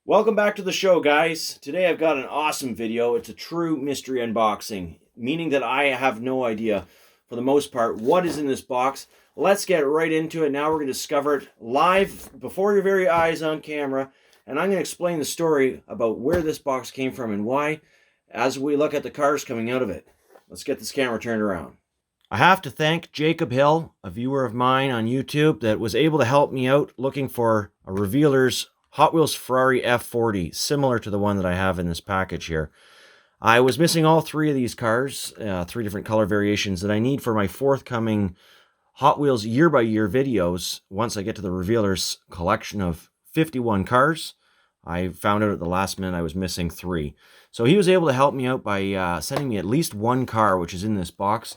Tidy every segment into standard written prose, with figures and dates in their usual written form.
Welcome back to the show, guys. Today I've got an awesome video. It's a true mystery unboxing, meaning that I have no idea, for the most part, what is in this box. Let's get right into it. Now we're going to discover it live before your very eyes on camera, and I'm going to explain the story about where this box came from and why as we look at the cars coming out of it. Let's get this camera turned around. I have to thank Jacub Hill, a viewer of mine on YouTube, that was able to help me out looking for a Revealers Hot Wheels Ferrari F-40, similar to the one that I have in this package here. I was missing all three of these cars, three different color variations that I need for my forthcoming Hot Wheels year-by-year videos. Once I get to the Revealers collection of 51 cars, I found out at the last minute I was missing three. So he was able to help me out by sending me at least one car, which is in this box.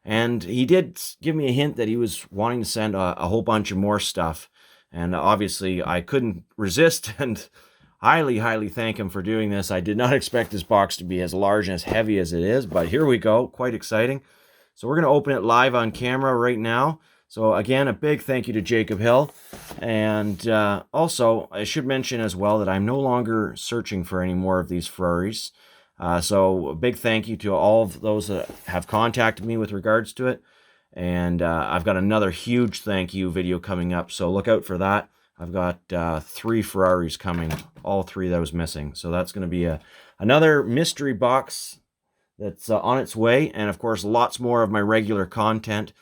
And he did give me a hint that he was wanting to send a whole bunch of more stuff. And obviously, I couldn't resist and highly thank him for doing this. I did not expect this box to be as large and as heavy as it is, but here we go. Quite exciting. So we're going to open it live on camera right now. So again, a big thank you to Jacub Hill. And also, I should mention as well that I'm no longer searching for any more of these Ferraris. So a big thank you to all of those that have contacted me with regards to it. And I've got another huge thank you video coming up, so look out for that. I've got three Ferraris coming, all three that I was missing. So that's going to be another mystery box that's on its way. And of course, lots more of my regular content.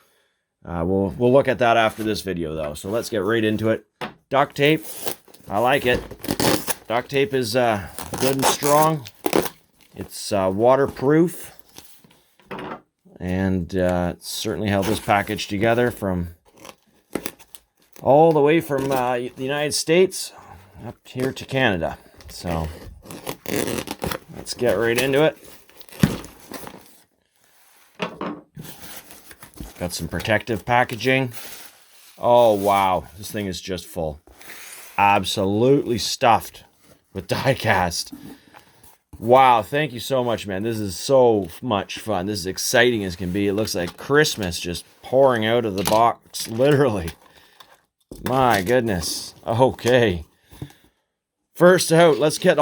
We'll look at that after this video, though. So let's get right into it. Duct tape, I like it. Duct tape is good and strong. It's waterproof. And certainly held this package together from all the way from the United States up here to Canada. So let's get right into it. Got some protective packaging. Oh wow, this thing is just full. Absolutely stuffed with diecast. Wow, thank you so much, man. This is so much fun. This is exciting as can be. It looks like Christmas just pouring out of the box, literally. My goodness. Okay. First out, let's get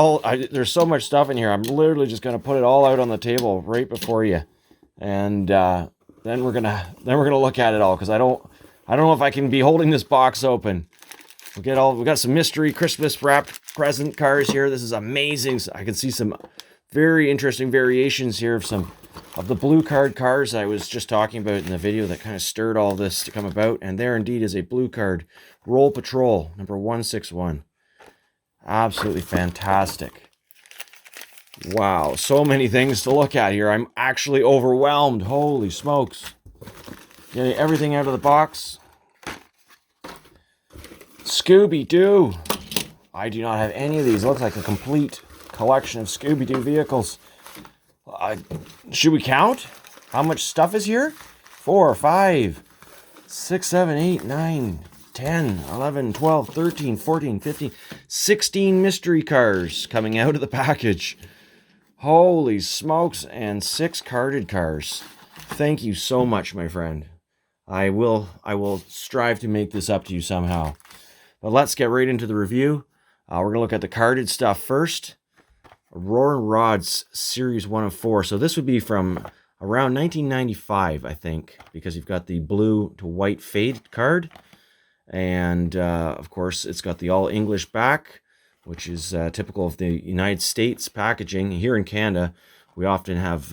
there's so much stuff in here. I'm literally just going to put it all out on the table right before you. And then we're going to look at it all, because I don't know if I can be holding this box open. We got some mystery Christmas wrapped present cars here. This is amazing. I can see some very interesting variations here of the blue card cars I was just talking about in the video that kind of stirred all this to come about. And there indeed is a blue card Roll Patrol number 161. Absolutely fantastic. Wow, so many things to look at here. I'm actually overwhelmed. Holy smokes. Getting everything out of the box. Scooby-Doo. I do not have any of these. It looks like a complete collection of Scooby-Doo vehicles. Should we count? How much stuff is here? 4, 5, 6, 7, 8, 9, 10, 11, 12, 13, 14, 15, 16 mystery cars coming out of the package. Holy smokes, and 6 carded cars. Thank you so much, my friend. I will strive to make this up to you somehow. But let's get right into the review. We're going to look at the carded stuff first. Roaring Rods Series 1 of 4. So this would be from around 1995, I think, because you've got the blue to white fade card. And, of course, it's got the all-English back, which is typical of the United States packaging. Here in Canada, we often have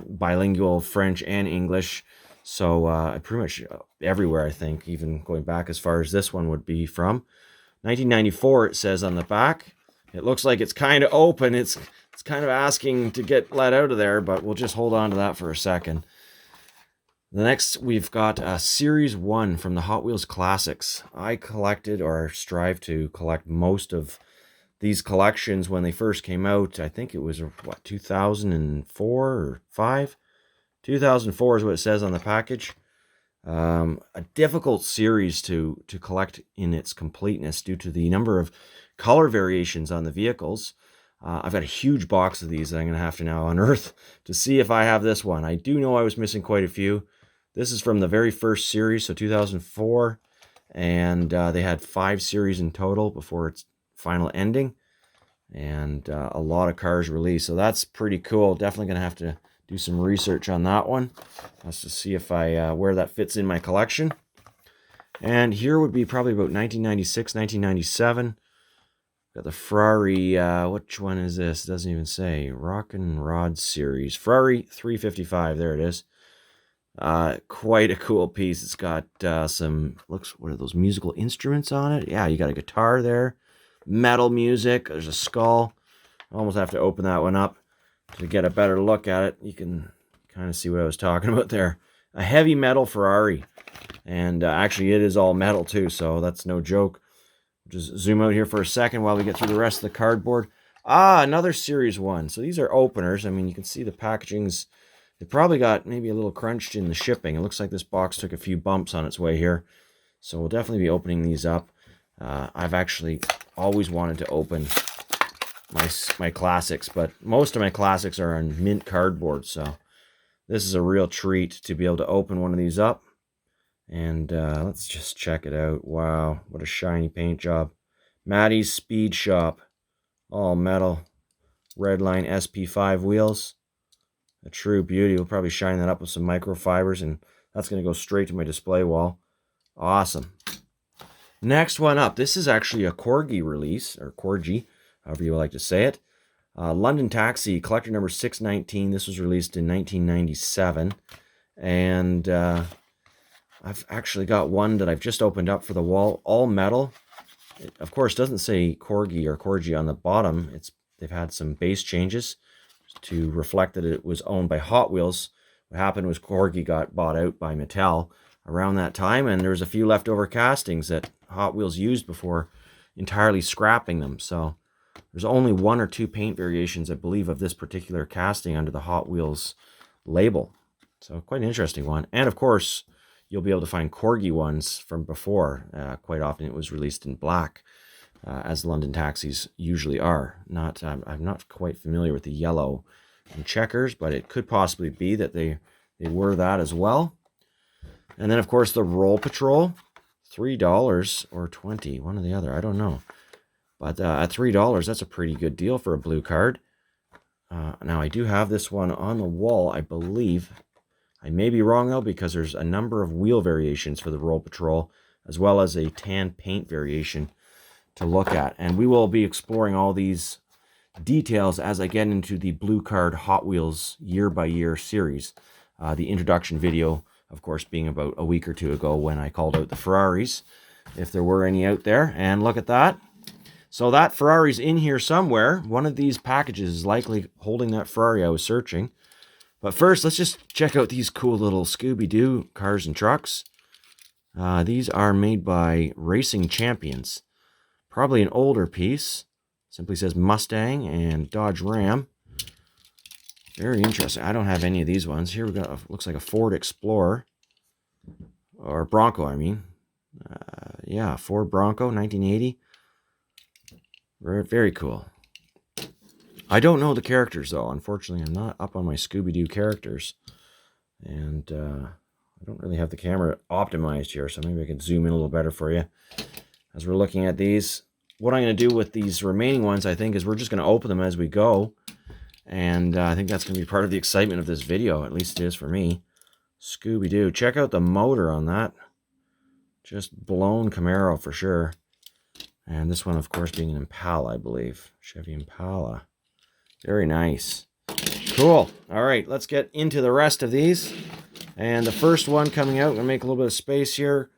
bilingual French and English. So pretty much everywhere, I think, even going back as far as this one would be from. 1994, it says on the back. It looks like it's kind of open. It's kind of asking to get let out of there, but we'll just hold on to that for a second. The next, we've got Series 1 from the Hot Wheels Classics. I collected, or strive to collect, most of these collections when they first came out. I think it was, what, 2004 or 5? 2004 is what it says on the package. A difficult series to collect in its completeness due to the number of color variations on the vehicles. I've got a huge box of these that I'm going to have to now unearth to see if I have this one. I do know I was missing quite a few. This is from the very first series, so 2004, and they had 5 series in total before its final ending. and a lot of cars released. So that's pretty cool. Definitely going to have to do some research on that one. Let's just see if where that fits in my collection. And here would be probably about 1996, 1997. Got the Ferrari, which one is this? It doesn't even say. Rock and Rod Series. Ferrari 355, there it is. Quite a cool piece. It's got some, what are those musical instruments on it? Yeah, you got a guitar there. Metal music. There's a skull. I almost have to open that one up to get a better look at it. You can kind of see what I was talking about there. A heavy metal Ferrari. And actually it is all metal too, so that's no joke. Just zoom out here for a second while we get through the rest of the cardboard. Another Series 1. So these are openers. I mean, you can see the packaging's, it probably got maybe a little crunched in the shipping. It looks like this box took a few bumps on its way here. So we'll definitely be opening these up. I've actually always wanted to open my classics, but most of my classics are on mint cardboard. So this is a real treat to be able to open one of these up. And let's just check it out. Wow, what a shiny paint job. Maddie's Speed Shop. All metal. Redline SP5 wheels. A true beauty. We'll probably shine that up with some microfibers, and that's going to go straight to my display wall. Awesome. Next one up. This is actually a Corgi release, or Corgi, however you would like to say it. London Taxi, collector number 619. This was released in 1997. And I've actually got one that I've just opened up for the wall, all metal. It, of course, doesn't say Corgi or Corgi on the bottom. They've had some base changes to reflect that it was owned by Hot Wheels. What happened was Corgi got bought out by Mattel around that time, and there was a few leftover castings that Hot Wheels used before entirely scrapping them. So there's only one or two paint variations, I believe, of this particular casting under the Hot Wheels label. So quite an interesting one. And of course, you'll be able to find Corgi ones from before. Quite often it was released in black, as London Taxis usually are. I'm not quite familiar with the yellow and checkers, but it could possibly be that they were that as well. And then, of course, the Roll Patrol, $3 or $20, one or the other, I don't know. But at $3, that's a pretty good deal for a blue card. Now, I do have this one on the wall, I believe. I may be wrong, though, because there's a number of wheel variations for the Roll Patrol, as well as a tan paint variation to look at. And we will be exploring all these details as I get into the Blue Card Hot Wheels year-by-year series. The introduction video, of course, being about a week or two ago when I called out the Ferraris, if there were any out there. And look at that. So that Ferrari's in here somewhere. One of these packages is likely holding that Ferrari I was searching. But first, let's just check out these cool little Scooby-Doo cars and trucks. These are made by Racing Champions. Probably an older piece. Simply says Mustang and Dodge Ram. Very interesting. I don't have any of these ones. Here we got, looks like a Ford Explorer. Or Bronco, I mean. Yeah, Ford Bronco, 1980. Very, very cool. I don't know the characters, though. Unfortunately, I'm not up on my Scooby-Doo characters. And I don't really have the camera optimized here, so maybe I can zoom in a little better for you. As we're looking at these, what I'm going to do with these remaining ones, I think, is we're just going to open them as we go. And I think that's going to be part of the excitement of this video. At least it is for me. Scooby-Doo. Check out the motor on that. Just blown Camaro for sure. And this one, of course, being an Impala, I believe. Chevy Impala. Very nice. Cool. All right, let's get into the rest of these. And the first one coming out, I'm going to make a little bit of space here.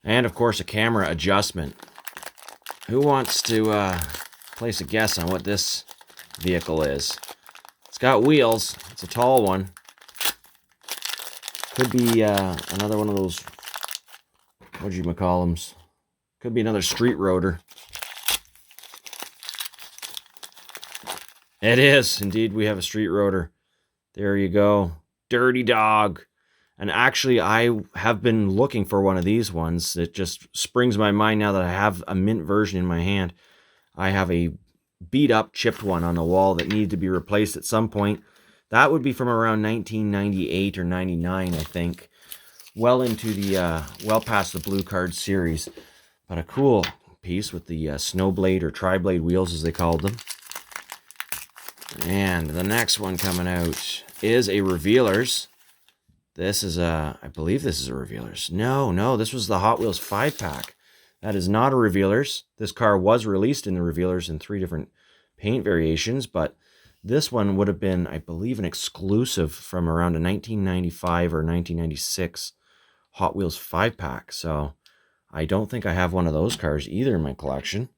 And, of course, a camera adjustment. Who wants to place a guess on what this vehicle is? It's got wheels. It's a tall one. Could be another one of those, what do you call them? Could be another street roader. It is. Indeed, we have a street roader. There you go. Dirty Dog. And actually, I have been looking for one of these ones. It just springs my mind now that I have a mint version in my hand. I have a beat-up, chipped one on the wall that needed to be replaced at some point. That would be from around 1998 or 99, I think. Well into the, well past the Blue Card series. But a cool piece with the Snowblade or Tri-Blade wheels, as they called them. And the next one coming out is a Revealers. This is a, I believe this is a Revealers. No, this was the Hot Wheels 5-pack. That is not a Revealers. This car was released in the Revealers in 3 different paint variations, but this one would have been, I believe, an exclusive from around a 1995 or 1996 Hot Wheels 5-pack. So I don't think I have one of those cars either in my collection.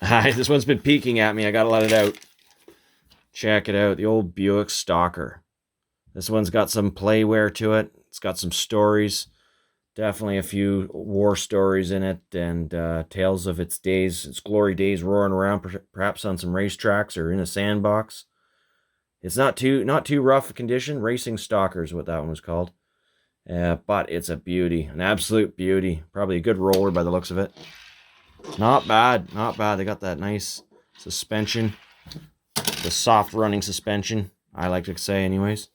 This one's been peeking at me. I gotta let it out. Check it out. The old Buick Stalker. This one's got some playwear to it. It's got some stories. Definitely a few war stories in it, and tales of its days, its glory days, roaring around, perhaps on some racetracks or in a sandbox. It's not too rough a condition. Racing Stalker is what that one was called. But it's a beauty, an absolute beauty. Probably a good roller by the looks of it. Not bad, not bad. They got that nice suspension, the soft running suspension, I like to say anyways.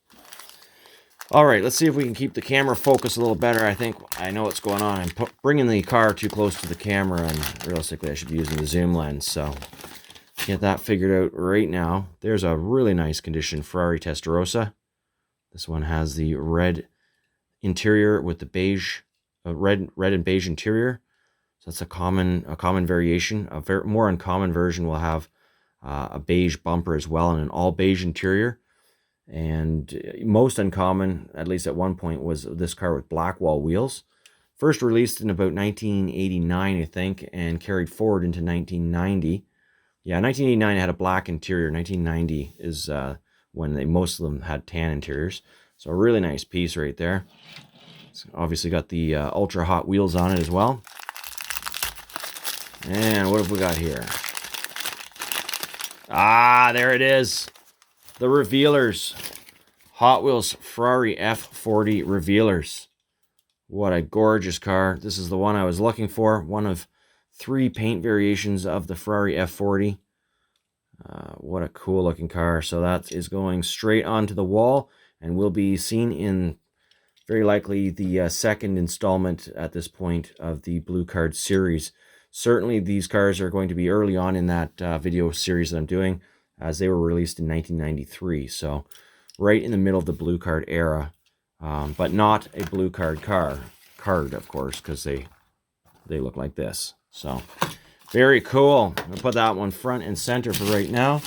All right, let's see if we can keep the camera focused a little better. I think I know what's going on. I'm bringing the car too close to the camera, and realistically I should be using the zoom lens, so get that figured out right now. There's a really nice condition Ferrari Testarossa. This one has the red interior with the beige, red and beige interior. So that's a common variation. A more uncommon version will have a beige bumper as well and an all beige interior. And most uncommon, at least at one point, was this car with black wall wheels. First released in about 1989, I think, and carried forward into 1990. Yeah, 1989 had a black interior. 1990 is when most of them had tan interiors. So a really nice piece right there. It's obviously got the ultra hot wheels on it as well. And what have we got here? Ah, there it is. The Revealers. Hot Wheels Ferrari F-40 Revealers. What a gorgeous car. This is the one I was looking for. One of 3 paint variations of the Ferrari F-40. What a cool looking car. So that is going straight onto the wall and will be seen in very likely the second installment at this point of the Blue Card series. Certainly these cars are going to be early on in that video series that I'm doing, as they were released in 1993. So right in the middle of the Blue Card era, but not a Blue Card card, of course, because they look like this. So very cool. I'm going to put that one front and center for right now.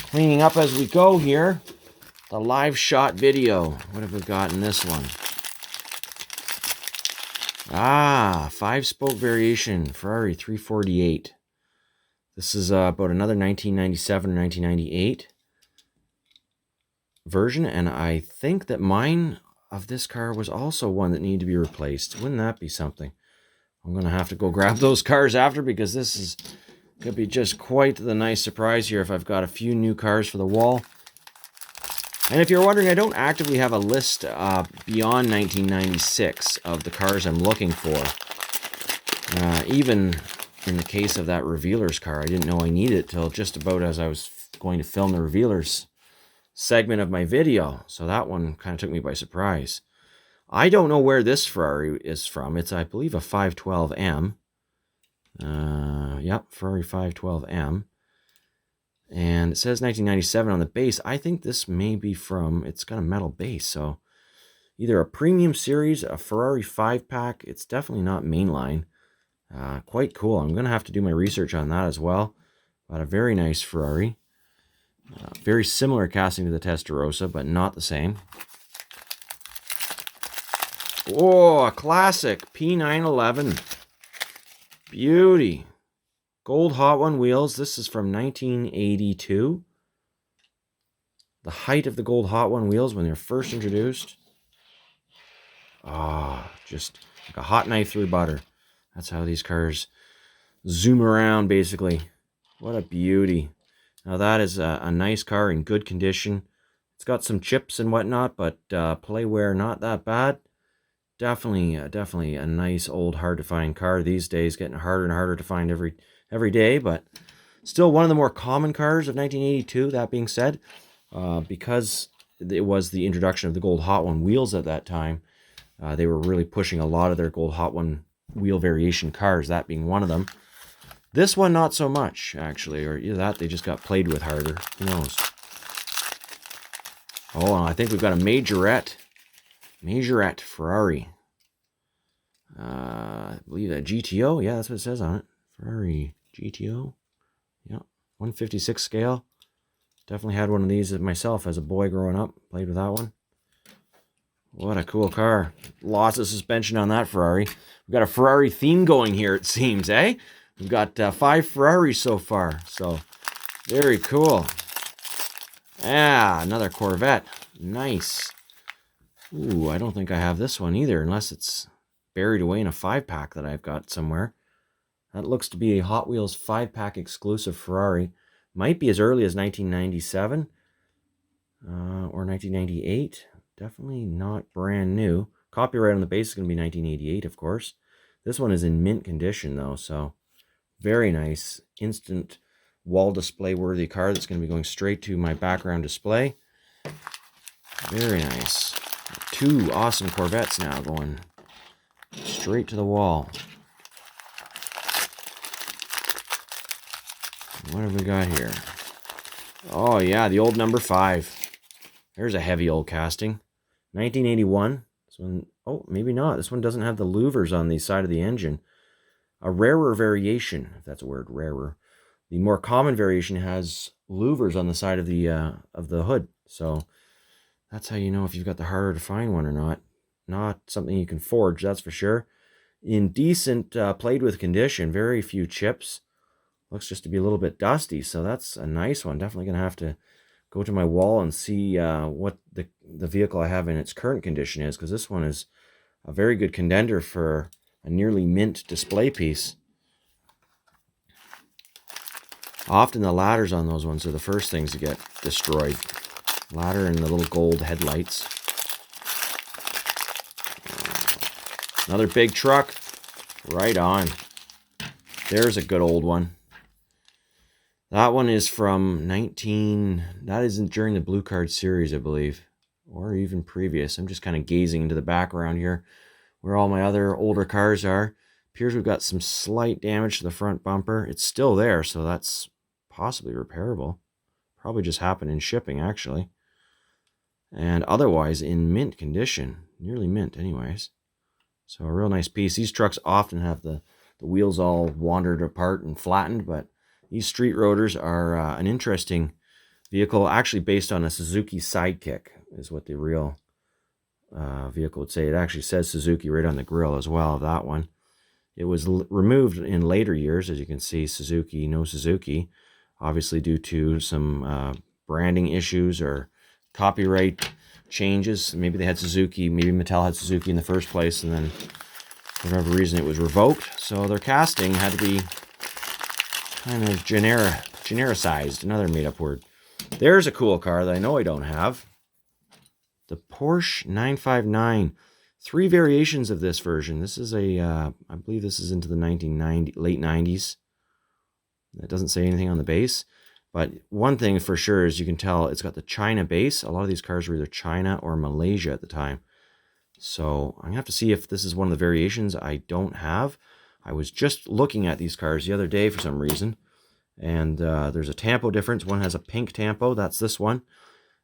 Cleaning up as we go here. The live shot video. What have we got in this one? Ah, 5-spoke variation, Ferrari 348. This is about another 1997 or 1998 version, and I think that mine of this car was also one that needed to be replaced. Wouldn't that be something? I'm going to have to go grab those cars after, because this is going to be just quite the nice surprise here if I've got a few new cars for the wall. And if you're wondering, I don't actively have a list beyond 1996 of the cars I'm looking for. Even in the case of that Revealers car, I didn't know I needed it till just about as I was going to film the Revealers segment of my video. So that one kind of took me by surprise. I don't know where this Ferrari is from. It's, I believe, a 512M. Yep, Ferrari 512M. And it says 1997 on the base. I think this may be from, it's got a metal base, so either a premium series, a Ferrari 5-pack. It's definitely not mainline. Quite cool. I'm going to have to do my research on that as well. But a very nice Ferrari. Very similar casting to the Testarossa, but not the same. Oh, a classic P911. Beauty. Gold Hot One wheels. This is from 1982. The height of the Gold Hot One wheels when they're first introduced. Ah, just like a hot knife through butter. That's how these cars zoom around, basically. What a beauty. Now that is a nice car in good condition. It's got some chips and whatnot, but playwear not that bad. Definitely a nice old hard to find car these days. Getting harder and harder to find every day, but still one of the more common cars of 1982. That being said, because it was the introduction of the Gold Hot One wheels at that time, they were really pushing a lot of their Gold Hot One wheel variation cars, that being one of them. This one, not so much, actually. Or either that, they just got played with harder. Who knows? Oh, I think we've got a Majorette. Majorette Ferrari. I believe that GTO. Yeah, that's what it says on it. Ferrari GTO. Yeah, 156 scale. Definitely had one of these myself as a boy growing up. Played with that one. What a cool car. Lots of suspension on that Ferrari. We've got a Ferrari theme going here, it seems, eh? We've got 5 Ferraris so far. So, very cool. Ah, another Corvette. Nice. Ooh, I don't think I have this one either, unless it's buried away in a 5-pack that I've got somewhere. That looks to be a Hot Wheels 5-pack exclusive Ferrari. Might be as early as 1997 or 1998. Definitely not brand new. Copyright on the base is going to be 1988, of course. This one is in mint condition, though, so very nice. Instant wall display worthy car that's going to be going straight to my background display. Very nice. 2 awesome Corvettes now going straight to the wall. What have we got here? Oh, yeah, the old number 5. There's a heavy old casting. 1981. This one, oh, maybe not. This one doesn't have the louvers on the side of the engine. A rarer variation, if that's a word, rarer. The more common variation has louvers on the side of the hood. So that's how you know if you've got the harder to find one or not. Not something you can forge, that's for sure. In decent played with condition, very few chips. Looks just to be a little bit dusty, so that's a nice one. Definitely going to have to go to my wall and see what the vehicle I have in its current condition is, because this one is a very good contender for a nearly mint display piece. Often the ladders on those ones are the first things to get destroyed. Ladder and the little gold headlights. Another big truck. Right on. There's a good old one. That one is from that isn't during the Blue Card series, I believe, or even previous. I'm just kind of gazing into the background here where all my other older cars are. Appears we've got some slight damage to the front bumper. It's still there, so that's possibly repairable. Probably just happened in shipping, actually. And otherwise in mint condition. Nearly mint, anyways. So a real nice piece. These trucks often have the wheels all wandered apart and flattened, but these street roaders are an interesting vehicle, actually based on a Suzuki Sidekick, is what the real vehicle would say. It actually says Suzuki right on the grill as well of that one. It was removed in later years, as you can see, Suzuki, no Suzuki, obviously due to some branding issues or copyright changes. Maybe they had Suzuki, maybe Mattel had Suzuki in the first place, and then for whatever reason it was revoked. So their casting had to be kind of genericized, another made-up word. There's a cool car that I know I don't have. The Porsche 959. 3 variations of this version. This is I believe this is into the late 90s. That doesn't say anything on the base. But one thing for sure is you can tell it's got the China base. A lot of these cars were either China or Malaysia at the time. So I'm going to have to see if this is one of the variations I don't have. I was just looking at these cars the other day for some reason, and there's a tampo difference. One has a pink tampo, that's this one.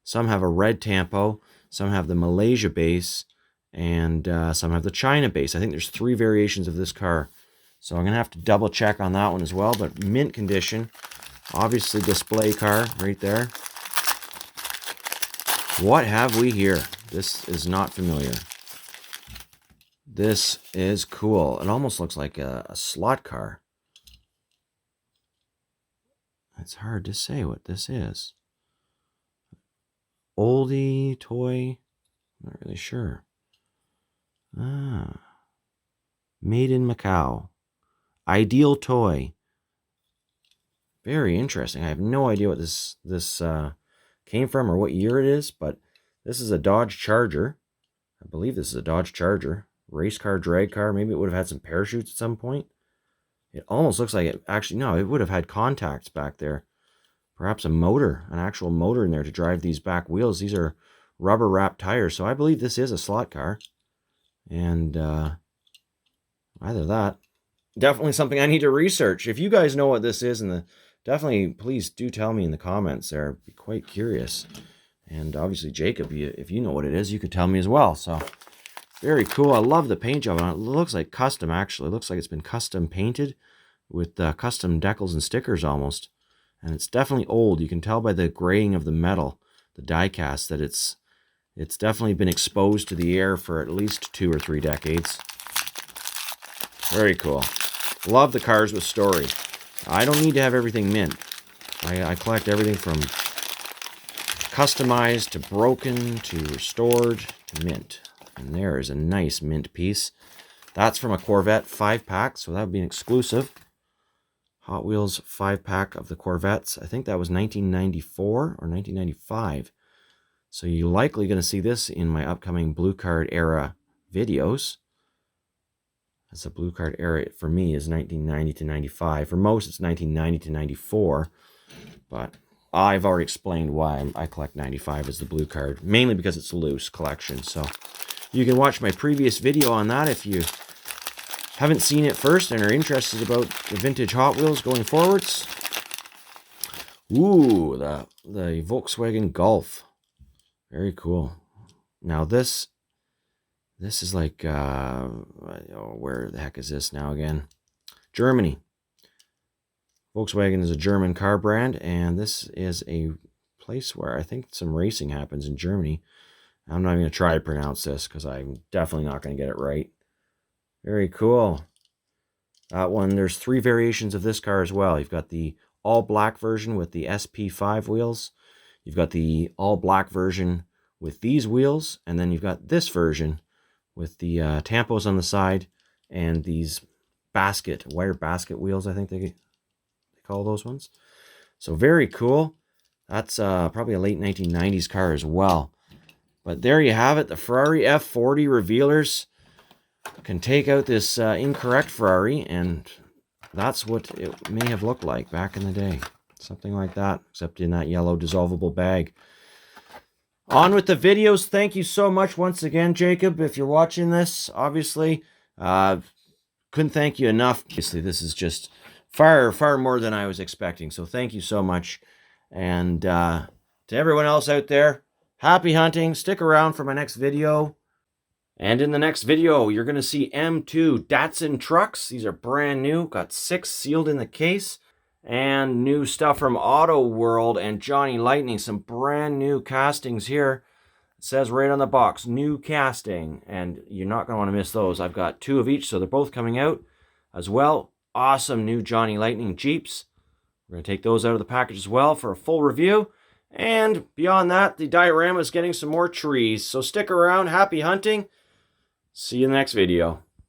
Some have a red tampo, some have the Malaysia base, and some have the China base. I think there's 3 variations of this car. So I'm going to have to double check on that one as well, but mint condition. Obviously display car right there. What have we here? This is not familiar. This is cool. It almost looks like a slot car. It's hard to say what this is. Oldie toy. Not really sure. Made in Macau. Ideal toy. Very interesting. I have no idea what this came from or what year it is, but this is a Dodge Charger. I believe this is a Dodge Charger. Race car, drag car. Maybe it would have had some parachutes at some point. It almost looks like it actually, no, it would have had contacts back there. Perhaps a motor, an actual motor in there to drive these back wheels. These are rubber wrapped tires, so I believe this is a slot car. And either that definitely something I need to research. If you guys know what this is, definitely please do tell me in the comments there. I'd be quite curious. And obviously, Jacob, if you know what it is, you could tell me as well. So, very cool. I love the paint job on it. It looks like custom, actually. It looks like it's been custom painted with custom decals and stickers almost. And it's definitely old. You can tell by the graying of the metal, the diecast, that it's definitely been exposed to the air for at least 2 or 3 decades. Very cool. Love the cars with story. I don't need to have everything mint. I collect everything from customized to broken to restored to mint. And there is a nice mint piece. That's from a Corvette 5-pack, so that would be an exclusive. Hot Wheels 5-pack of the Corvettes. I think that was 1994 or 1995. So you're likely going to see this in my upcoming Blue Card era videos. As the Blue Card era for me is 1990 to 95. For most, it's 1990 to 94. But I've already explained why I collect 95 as the Blue Card. Mainly because it's a loose collection. So you can watch my previous video on that if you haven't seen it first and are interested about the vintage Hot Wheels going forwards. Ooh, the Volkswagen Golf. Very cool. Now this is like, where the heck is this now again? Germany. Volkswagen is a German car brand, and this is a place where I think some racing happens in Germany. I'm not even going to try to pronounce this because I'm definitely not going to get it right. Very cool. That one, there's 3 variations of this car as well. You've got the all-black version with the SP5 wheels. You've got the all-black version with these wheels, and then you've got this version with the tampos on the side and these wire basket wheels, I think they call those ones. So very cool. That's probably a late 1990s car as well. But there you have it, the Ferrari F40 Revealers can take out this incorrect Ferrari, and that's what it may have looked like back in the day. Something like that, except in that yellow dissolvable bag. On with the videos. Thank you so much once again, Jacob, if you're watching this. Obviously, couldn't thank you enough. Obviously, this is just far, far more than I was expecting. So thank you so much. And to everyone else out there, happy hunting. Stick around for my next video. And in the next video, you're going to see M2 Datsun trucks. These are brand new. Got 6 sealed in the case. And new stuff from Auto World and Johnny Lightning. Some brand new castings here. It says right on the box, new casting. And you're not going to want to miss those. I've got 2 of each, so they're both coming out as well. Awesome new Johnny Lightning Jeeps. We're going to take those out of the package as well for a full review. And beyond that, the diorama is getting some more trees. So stick around. Happy hunting. See you in the next video.